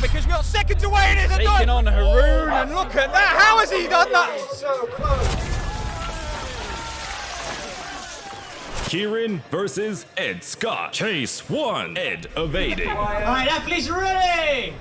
because we've got seconds away and it's taking on Haroon, and look at that, how has he done that? So close. Kieran versus Ed Scott. Chase 1, Ed evading. All right, athletes ready!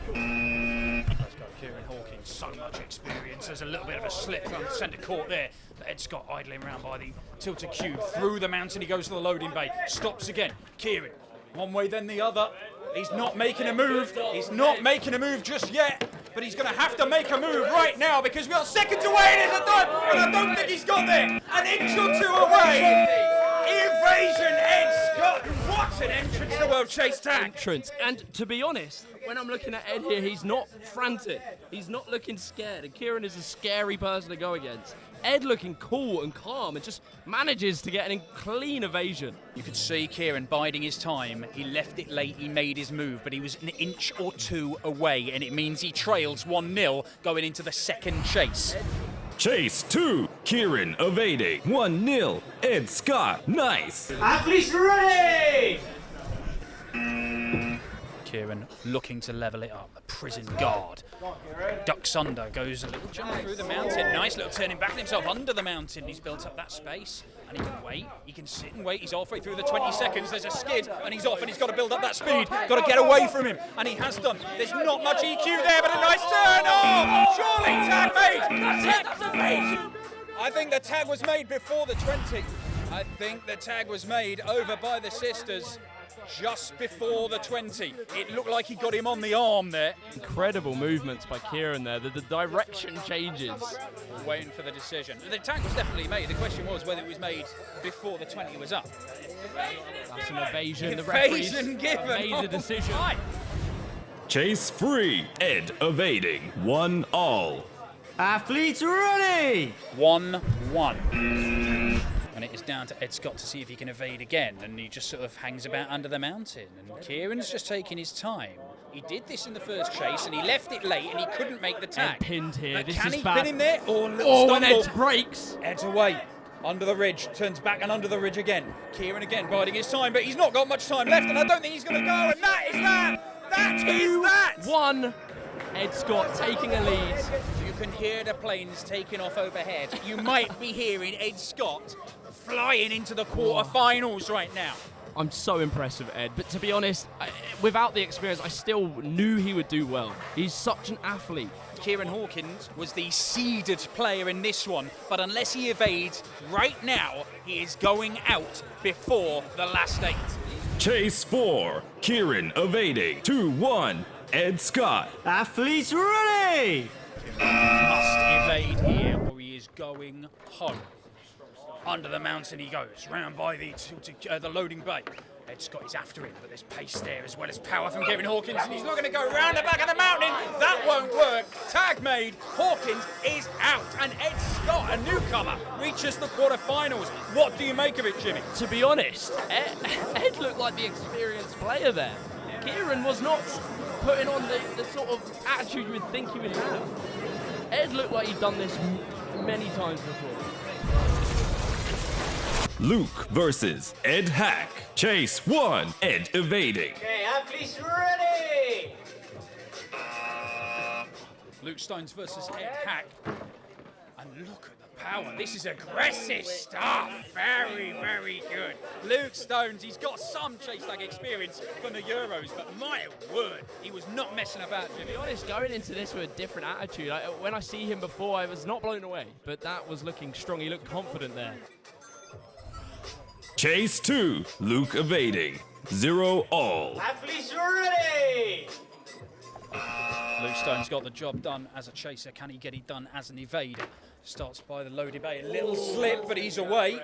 Let's go, Kieran Hawkins, so much experience. There's a little bit of a slip from centre court there. But Ed Scott idling around by the tilted cube. Through the mountain, he goes to the loading bay. Stops again. Kieran, one way then the other. He's not making a move. He's not making a move just yet. But he's going to have to make a move right now because we've got seconds away and it's a done. And I don't think he's got there. An inch or two away. Evasion, Ed Scott. What an entrance to World Chase Tag. Entrance. And to be honest, when I'm looking at Ed here, he's not frantic. He's not looking scared. And Kieran is a scary person to go against. Ed looking cool and calm and just manages to get an clean evasion. You could see Kieran biding his time. He left it late, he made his move, but he was an inch or two away, and it means he trails 1-0 going into the second chase. Chase 2, Kieran evading. 1-0, Ed Scott. Nice. Athletes ready! Kieran looking to level it up. A prison guard. Ducks under, goes a little jump through the mountain. Nice little turning back himself under the mountain. He's built up that space and he can wait. He can sit and wait. He's halfway through the 20 seconds. There's a skid and he's off and he's got to build up that speed. Got to get away from him and he has done. There's not much EQ there, but a nice turn. Oh, surely tag made. I think the tag was made before the 20. I think the tag was made over by the sisters. Just before the 20. It looked like he got him on the arm there. Incredible movements by Kieran there. The direction changes. We're waiting for the decision. The tag was definitely made. The question was whether it was made before the 20 was up. That's an evasion. The Evasion referees given. made the decision. Oh, Chase 3, Ed evading. 1-all. Athletes ready! 1-1. And it is down to Ed Scott to see if he can evade again, and he just sort of hangs about under the mountain. And Kieran's just taking his time. He did this in the first chase, and he left it late, and he couldn't make the tag. Ed pinned here. This Can is he bad. pin him there? Oh, and Ed breaks. Ed's away. Under the ridge, turns back and under the ridge again. Kieran again biding his time, but he's not got much time left, and I don't think he's going to go, and that is that! That is that! 2-1. Ed Scott taking a lead. You can hear the planes taking off overhead. You might be hearing Ed Scott flying into the quarterfinals right now. I'm so impressed with Ed, but to be honest, without the experience, I still knew he would do well. He's such an athlete. Kieran Hawkins was the seeded player in this one, but unless he evades right now, he is going out before the last 8. Chase 4, Kieran evading. 2-1, Ed Scott. Athletes ready! Must evade here or he is going home. Under the mountain he goes, round by the loading bay. Ed Scott is after him, but there's pace there as well as power from Kieran Hawkins, and he's not going to go round the back of the mountain. That won't work. Tag made. Hawkins is out, and Ed Scott, a newcomer, reaches the quarterfinals. What do you make of it, Jimmy? To be honest, Ed looked like the experienced player there. Kieran was not putting on the sort of attitude you would think he would have. Ed looked like he'd done this many times before. Luke versus Ed Hack. Chase 1, Ed evading. Okay, athletes ready! Luke Stones versus Ed Hack. And look at the power. This is aggressive stuff. Very, very good. Luke Stones, he's got some chase tag experience from the Euros, but my word, he was not messing about, Jimmy. To be honest, going into this with a different attitude. When I see him before, I was not blown away, but that was looking strong. He looked confident there. Chase 2, Luke evading. 0-all. Athletes ready! Luke Stone's got the job done as a chaser. Can he get it done as an evader? Starts by the loaded bay. A little slip, but he's away.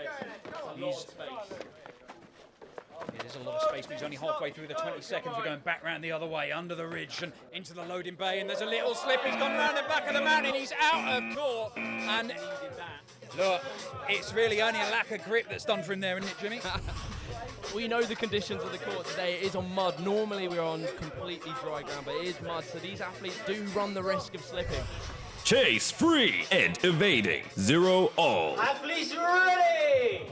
There's a lot of space, but he's only halfway through the 20 seconds. We're going back round the other way, under the ridge and into the loading bay. And there's a little slip. He's gone round the back of the mountain. He's out of court. And look, it's really only a lack of grip that's done for him there, isn't it, Jimmy? We know the conditions of the court today. It is on mud. Normally we're on completely dry ground, but it is mud, so these athletes do run the risk of slipping. Chase 3, Ed evading. 0-all. Athletes ready!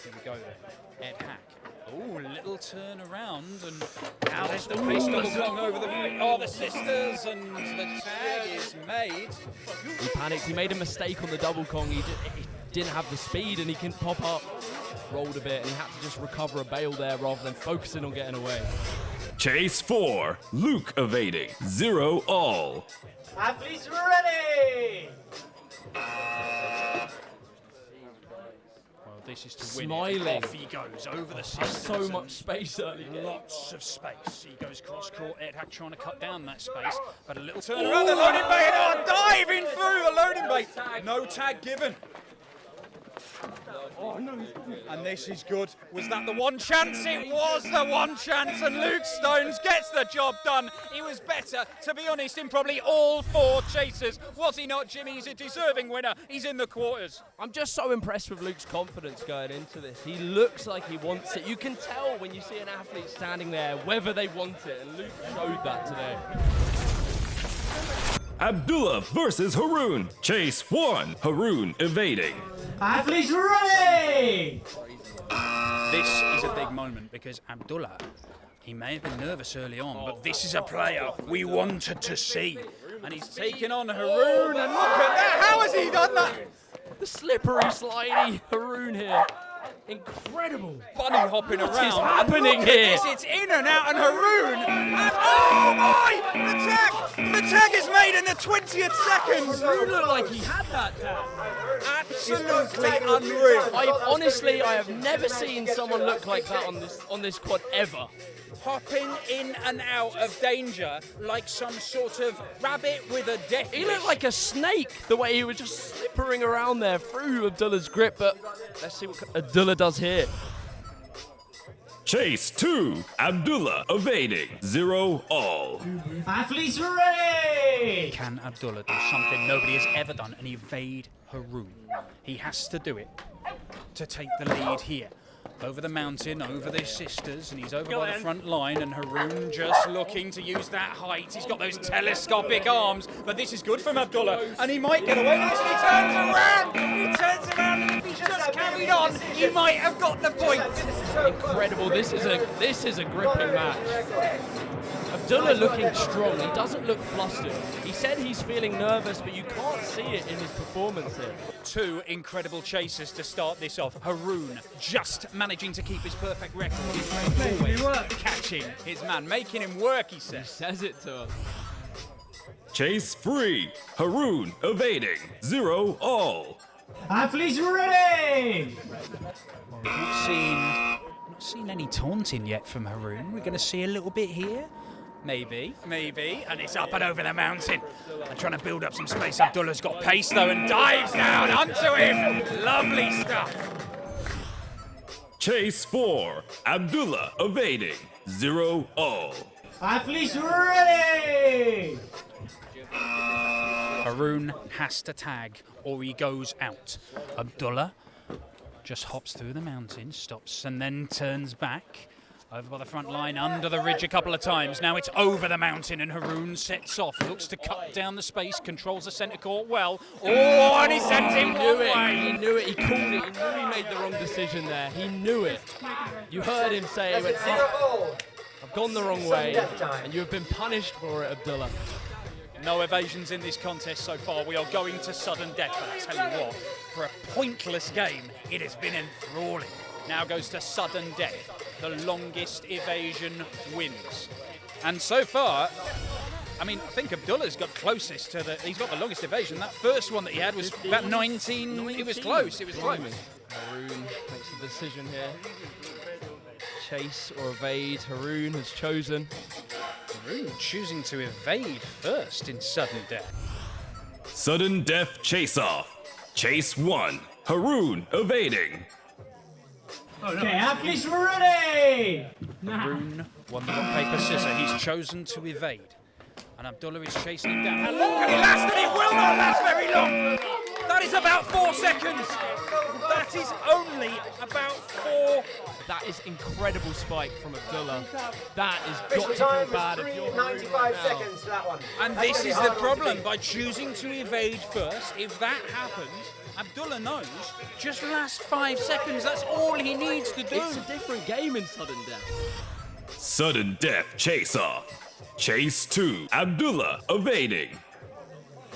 Here we go then. Ed Hack. Oh, Ooh, little turn around, and now there's the pace double gong over the sisters, and the tag is made. He panicked. He made a mistake on the double Kong. He didn't have the speed, and he couldn't pop up. Rolled a bit, and he had to just recover a bail there rather than focusing on getting away. Chase 4, Luke evading, 0 all. Athletes ready! Well, this is to win. Smiling. It. Off he goes over the sisters. So much space early. Lots of space. He goes cross-court. Ed Hack trying to cut down that space, but a little turn around the loading bay. Oh, diving through the loading bay. No tag given. And this is good. Was that the one chance? It was the one chance, and Luke Stones gets the job done. He was better, to be honest, in probably all 4 chases. Was he not, Jimmy? He's a deserving winner. He's in the quarters. I'm just so impressed with Luke's confidence going into this. He looks like he wants it. You can tell when you see an athlete standing there whether they want it, and Luke showed that today. Abdullah versus Haroon, Chase 1, Haroon evading. Athletes ready! This is a big moment because Abdullah, he may have been nervous early on, but this is a player we wanted to see. And he's taken on Haroon, and look at that! How has he done that? The slippery, slidey Haroon here. Incredible. Bunny hopping around. What is happening And look at here? this, it's in and out, and Haroon. And oh my! The tag is made in the 20th second. Haroon looked like he had that tag. Absolutely unreal. I have never seen someone look like that on this quad ever. Hopping in and out of danger like some sort of rabbit with a death He looked like a snake, the way he was just slippering around there through Abdullah's grip, but let's see what Abdullah does here. Chase 2, Abdullah evading, 0 all. Athletes ready! Can Abdullah do something nobody has ever done and evade Haroon? He has to do it to take the lead here. Over the mountain, over the sisters, and he's over by the front line, and Haroon just looking to use that height. He's got those telescopic arms, but this is good from Abdullah, and he might get away with this, and he turns around! He turns around, and if he just carried on, he might have got the point. Incredible, this is a gripping match. Abdullah looking strong, he doesn't look flustered. He said he's feeling nervous, but you can't see it in his performance here. 2 incredible chases to start this off. Haroon just managing to keep his perfect record. He's always catching his man, making him work, he says. Says it to us. Chase 3, Haroon evading, 0 all. Athletes ready! Not seen any taunting yet from Haroon. We're going to see a little bit here. Maybe, and it's up and over the mountain. And trying to build up some space. Abdullah's got pace though and dives down onto him. Lovely stuff. Chase 4, Abdullah evading, 0 all. Athletes ready! Haroon has to tag or he goes out. Abdullah just hops through the mountain, stops and then turns back. Over by the front line, under the ridge a couple of times. Now it's over the mountain and Haroon sets off. Looks to cut down the space, controls the centre court well. Oh, and he sends him one way. He knew it, he called it, he knew he made the wrong decision there. He knew it. You heard him say, he went, oh, I've gone the wrong way, and you have been punished for it, Abdullah. No evasions in this contest so far. We are going to sudden death. But I tell you what, for a pointless game, it has been enthralling. Now goes to sudden death. The longest evasion wins. And so far, I mean, I think Abdullah's got closest to he's got the longest evasion. That first one that he had was about 19. It was close. It was close. Haroon makes the decision here. Chase or evade. Haroon has chosen. Haroon choosing to evade first in sudden death. Sudden death chase off. Chase 1, Haroon evading. Okay, athletes ready! Haroon won the rock, paper, scissors. He's chosen to evade. And Abdullah is chasing him down. And look, can he last? And it will not last very long. That is about 4 seconds. That is only about 4. That is incredible spike from Abdullah. That is got to feel bad if you're Haroon right now. seconds for that one. And this is the problem. By choosing to evade first, if that happens, Abdullah knows just last 5 seconds, that's all he needs to do. It's a different game in sudden death. Sudden death chase off. Chase 2, Abdullah evading.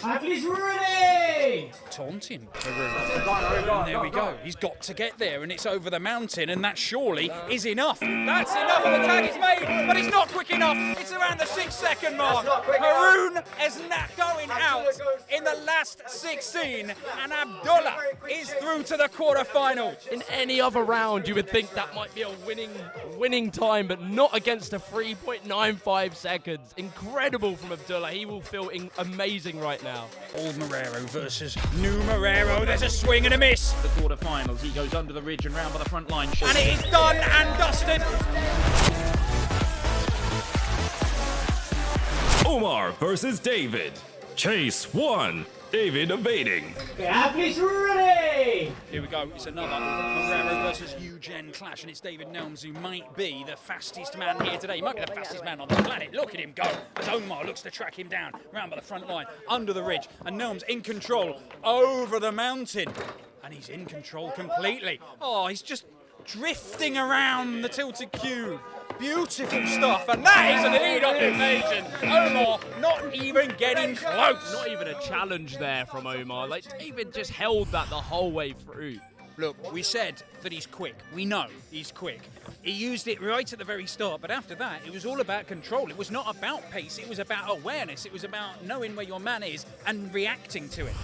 Athletes ready! Taunting and there we go. He's got to get there, and it's over the mountain, and that surely is enough. That's enough, and the tag is made, but it's not quick enough. It's around the 6-second mark. Haroon is not going out in the last 16, and Abdullah is through to the quarterfinal. In any other round, you would think that might be a winning time, but not against a 3.95 seconds. Incredible from Abdullah. He will feel amazing right now. Old Marrero versus new Marrero. There's a swing and a miss. The quarterfinals. He goes under the ridge and round by the front line. And it is done and dusted. Omar versus David. Chase 1, David evading. Okay, athletes ready! Here we go. It's another Marrero versus Eugen clash, and it's David Nelms who might be the fastest man here today. He might be the fastest man on the planet. Look at him go as Omar looks to track him down round by the front line, under the ridge, and Nelms in control over the mountain, and he's in control completely. Oh, he's just drifting around the tilted cube. Beautiful stuff, and that is an elite occupation. Omar not even getting close. Not even a challenge there from Omar. Like, David just held that the whole way through. Look, we said that he's quick. We know he's quick. He used it right at the very start, but after that, it was all about control. It was not about pace. It was about awareness. It was about knowing where your man is and reacting to it.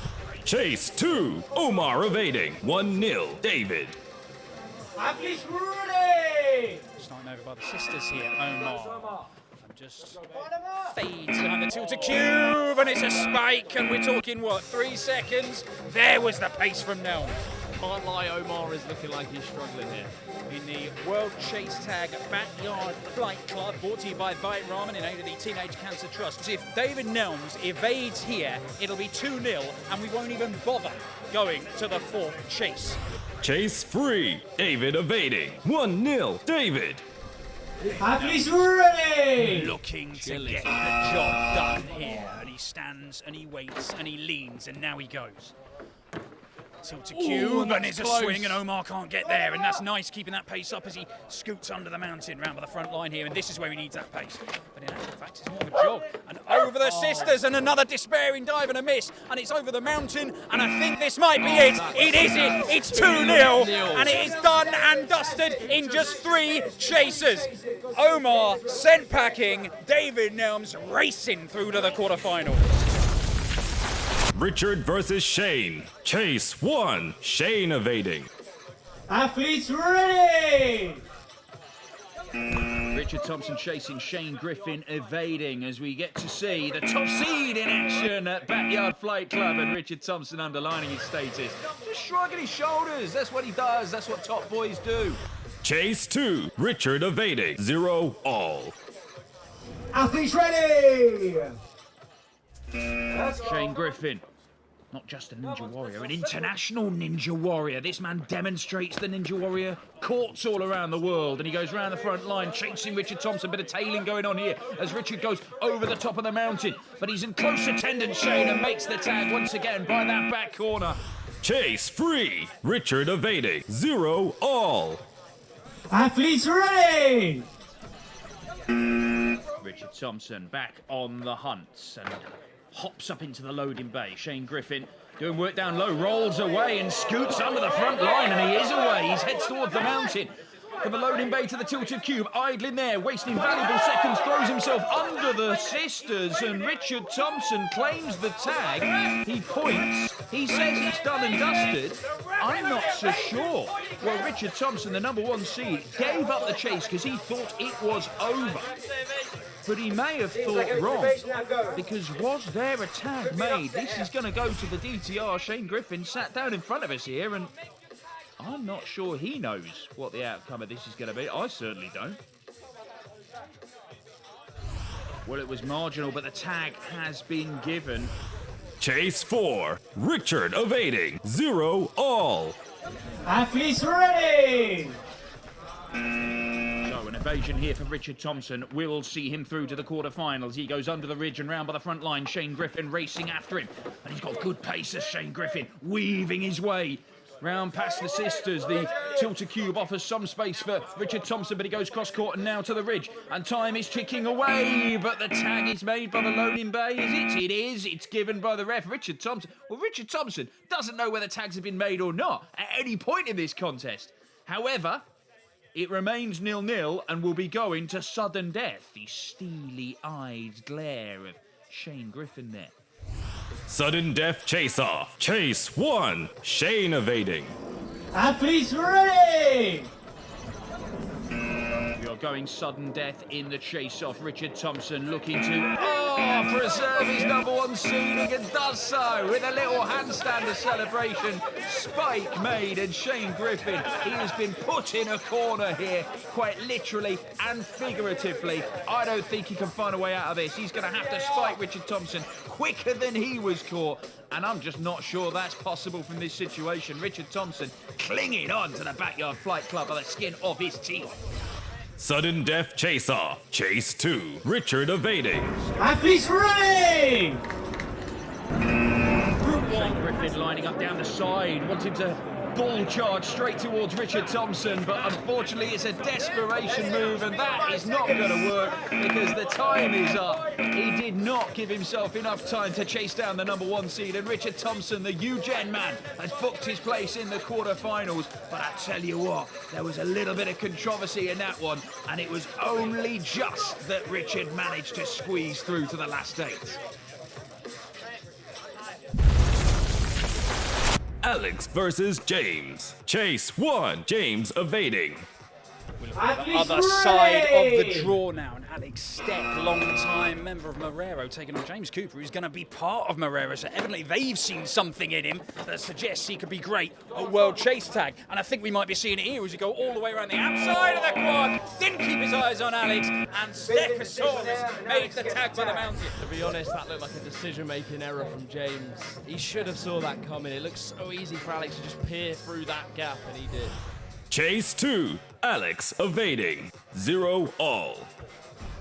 Chase 2, Omar evading. 1-0, David. Athletes ready! Starting over by the sisters here, Omar. And just fades behind the tilted cube, and it's a spike, and we're talking, what, 3 seconds? There was the pace from Nelm. Can't lie, Omar is looking like he's struggling here. In the World Chase Tag Backyard Flight Club, brought to you by Vite Ramen in aid of the Teenage Cancer Trust. If David Nelms evades here, it'll be 2-0, and we won't even bother going to the 4th chase. Chase 3, David evading. 1-0, David. Athletes ready! Looking to get the job done here, and he stands and he waits and he leans, and now he goes. Tilted cube, and it's a swing, and Omar can't get there, and that's nice, keeping that pace up as he scoots under the mountain round by the front line here, and this is where he needs that pace. But in actual fact, it's more of a jog, and over the sisters, and another despairing dive and a miss, and it's over the mountain, and I think this might be it. It is it. It's 2-0, and it is done and dusted in just 3 chases. Omar sent packing, David Nelms racing through to the quarterfinals. Richard versus Shane. Chase 1, Shane evading. Athletes ready! Richard Thompson chasing Shane Griffin evading as we get to see the top seed in action at Backyard Flight Club, and Richard Thompson underlining his status. Just shrugging his shoulders. That's what he does. That's what top boys do. Chase 2, Richard evading. 0 all. Athletes ready! Shane Griffin, not just a ninja warrior, an international ninja warrior. This man demonstrates the ninja warrior courts all around the world, and he goes round the front line chasing Richard Thompson. Bit of tailing going on here as Richard goes over the top of the mountain, but he's in close attendance, Shane, and makes the tag once again by that back corner. Chase 3, Richard evading. 0 all. Athletes ready! Richard Thompson back on the hunt and hops up into the loading bay. Shane Griffin doing work down low, rolls away and scoots under the front line, and he is away. He heads towards the mountain. From the loading bay to the tilted cube, idling there, wasting valuable seconds, throws himself under the sisters, and Richard Thompson claims the tag. He points, he says it's done and dusted. I'm not so sure. Well, Richard Thompson, the number 1 seed, gave up the chase because he thought it was over. But he may have thought wrong, because was there a tag made? This is going to go to the DTR. Shane Griffin sat down in front of us here, and I'm not sure he knows what the outcome of this is going to be. I certainly don't. Well, it was marginal, but the tag has been given. Chase 4, Richard evading. 0 all. Athletes ready! So an evasion here for Richard Thompson will see him through to the quarterfinals. He goes under the ridge and round by the front line. Shane Griffin racing after him. And he's got good pace as Shane Griffin weaving his way round past the sisters. The tilter cube offers some space for Richard Thompson, but he goes cross-court and now to the ridge. And time is ticking away, but the tag is made by the loading bay, is it? It is. It's given by the ref, Richard Thompson. Well, Richard Thompson doesn't know whether tags have been made or not at any point in this contest. However, it remains 0-0 and will be going to sudden death. The steely-eyed glare of Shane Griffin there. Sudden death chase-off. Chase 1. Shane evading. Athletes ready! We are going sudden death in the chase-off. Richard Thompson looking to preserve his #1 seeding and does so with a little handstand of celebration. Spike made, and Shane Griffin, he has been put in a corner here, quite literally and figuratively. I don't think he can find a way out of this. He's going to have to spike Richard Thompson quicker than he was caught. And I'm just not sure that's possible from this situation. Richard Thompson clinging on to the Backyard Flight Club by the skin of his teeth. Sudden death chase-off. Chase 2. Richard evading. Athletes ready! Shane Griffin lining up down the side, wanting to ball charge straight towards Richard Thompson, but unfortunately it's a desperation move, and that is not going to work because the time is up. He did not give himself enough time to chase down the #1 seed, and Richard Thompson, the Eugene man, has booked his place in the quarterfinals. But I tell you what, there was a little bit of controversy in that one, and it was only just that Richard managed to squeeze through to the last 8. Alex versus James. Chase 1. James evading. Other side of the draw now, and Alex Steck, long-time member of Marrero, taking on James Cooper, who's going to be part of Marrero. So evidently they've seen something in him that suggests he could be great at World Chase Tag. And I think we might be seeing it here as we go all the way around the outside of the quad. Didn't keep his eyes on Alex, and Stegosaurus made the tag by the mountain. To be honest, that looked like a decision-making error from James. He should have saw that coming. It looks so easy for Alex to just peer through that gap, and he did. Chase 2. Alex evading. 0 all.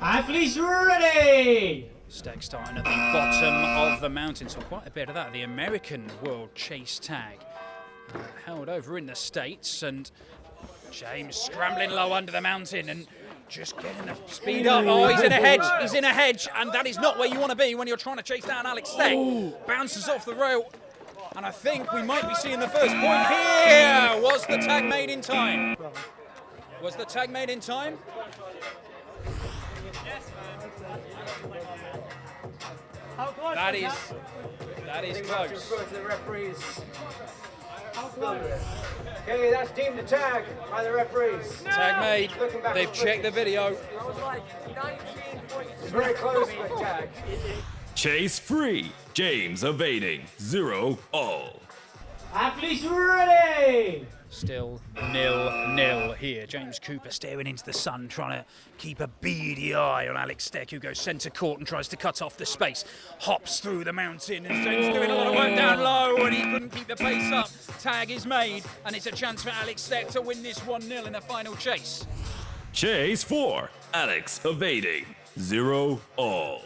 Athletes ready! Steck starting at the bottom of the mountain, so quite a bit of that. The American World Chase Tag held over in the States, and James scrambling low under the mountain and just getting the speed up. Oh, he's in a hedge. He's in a hedge, and that is not where you want to be when you're trying to chase down Alex Steck. Bounces off the rail. And I think we might be seeing the first point here. Was the tag made in time? Was the tag made in time? That is close. The referees. Okay, that's deemed a tag by the referees. Tag made. They've checked the video. It's very close with tag. Chase 3. James evading. 0 all. Athletes ready! Still 0-0 here. James Cooper staring into the sun, trying to keep a beady eye on Alex Steck, who goes centre court and tries to cut off the space. Hops through the mountain, and James doing a lot of work down low, and he couldn't keep the pace up. Tag is made, and it's a chance for Alex Steck to win this 1-0 in the final chase. Chase 4. Alex evading. 0 all.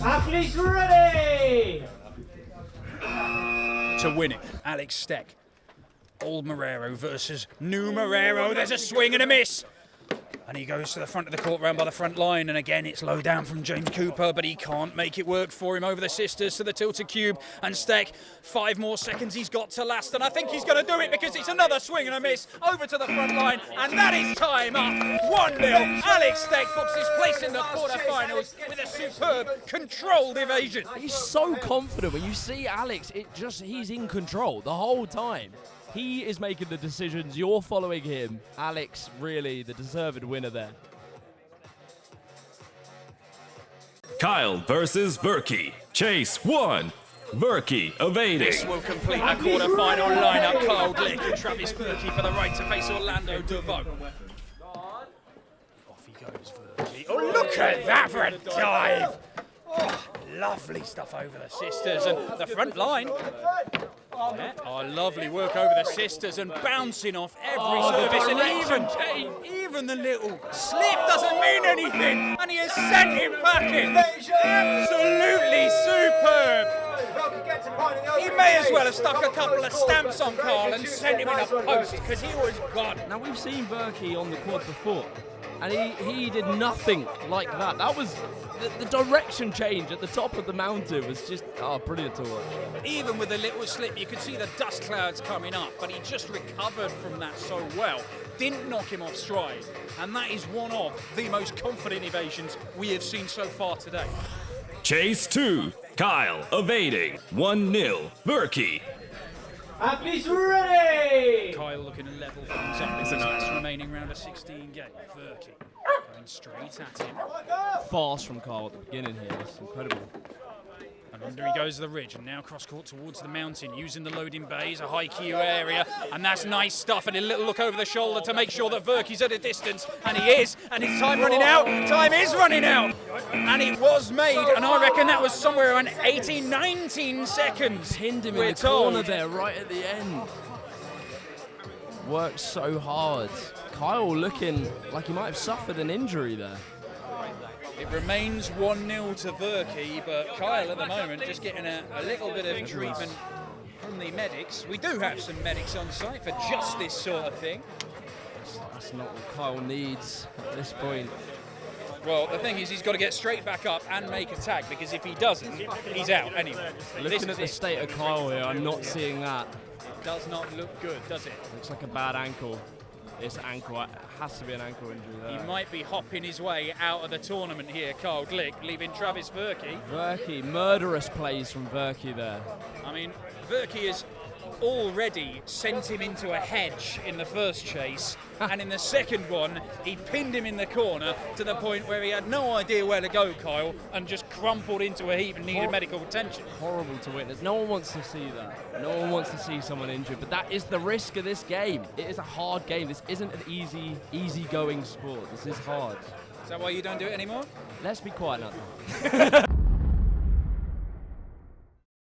Athletes ready! To win it, Alex Steck. Old Marrero versus new Marrero. There's a swing and a miss. And he goes to the front of the court round by the front line. And again, it's low down from James Cooper, but he can't make it work for him over the sisters to the tilted cube. And Steck, 5 more seconds he's got to last. And I think he's going to do it because it's another swing and a miss over to the front line. And that is time up. 1-0. Alex Steck books his place in the quarterfinals with a superb controlled evasion. He's so confident. When you see Alex, he's in control the whole time. He is making the decisions. You're following him. Alex, really the deserved winner there. Kyle versus Berkey. Chase 1. Berkey evading. This will complete our quarter-final lineup. Kyle Glick and Travis Berkey for the right to face Orlando DeVoe. Off he goes, Berkey. Oh, look at that for a dive. Oh, lovely stuff over the sisters and the front line. Yeah, lovely work over the sisters and bouncing off every surface, and even even the little slip doesn't mean anything, and he has sent him packing. Absolutely superb. He may as well have stuck a couple of stamps on Carl and sent him in a post, because he was gone. Now, we've seen Verkey on the quad before, and he did nothing like that. That was the direction change at the top of the mountain was just brilliant to watch. Even with a little slip, you could see the dust clouds coming up, but he just recovered from that so well. Didn't knock him off stride, and that is one of the most confident evasions we have seen so far today. Chase 2. Kyle evading. 1-0. Verkey. Athletes ready! Kyle looking to level things up in the last remaining round of 16 game. Verkey going straight at him. Fast from Carl at the beginning here. It's incredible. And under he goes to the ridge, and now cross court towards the mountain, using the loading bays, a high Q area, and that's nice stuff. And a little look over the shoulder to make sure that Verkey's at a distance, and he is, and his time running out. Time is running out, and it was made, and I reckon that was somewhere around 18, 19 seconds. Pinned him we're in the told. corner there, right at the end. Worked so hard. Kyle looking like he might have suffered an injury there. It remains 1-0 to Verkey, but Kyle at the moment just getting a little bit of treatment from the medics. We do have some medics on site for just this sort of thing. That's not what Kyle needs at this point. Well, the thing is, he's got to get straight back up and make a tag, because if he doesn't, he's out anyway. Looking at the state of Kyle here, I'm not seeing that. Does not look good, does it? Looks like a bad ankle. This ankle has to be an ankle injury there. He might be hopping his way out of the tournament here, Carl Glick, leaving Travis Verkey. Verkey, murderous plays from Verkey there. I mean, Verkey has already sent him into a hedge in the first chase, and in the second one, he pinned him in the corner to the point where he had no idea where to go, Kyle, and just crumpled into a heap and needed medical attention. Horrible to witness. No one wants to see that. No one wants to see someone injured, but that is the risk of this game. It is a hard game. This isn't an easy going sport. This is hard. Is that why you don't do it anymore? Let's be quiet now.